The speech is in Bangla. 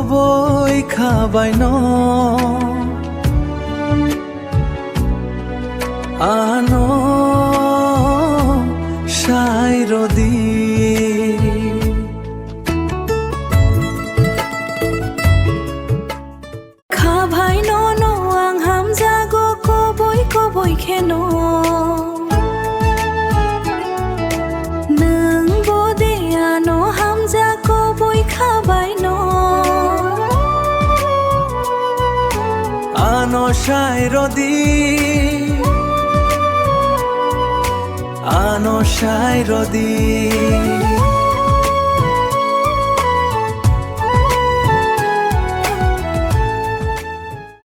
কবই খাবাই ন আনো সাইরদি খাবাই ন आं हामजागो कबई कबई खेनो नों बदेया न हामजा कबई खाबाय न আনো সাইরদি আনো সাইরদি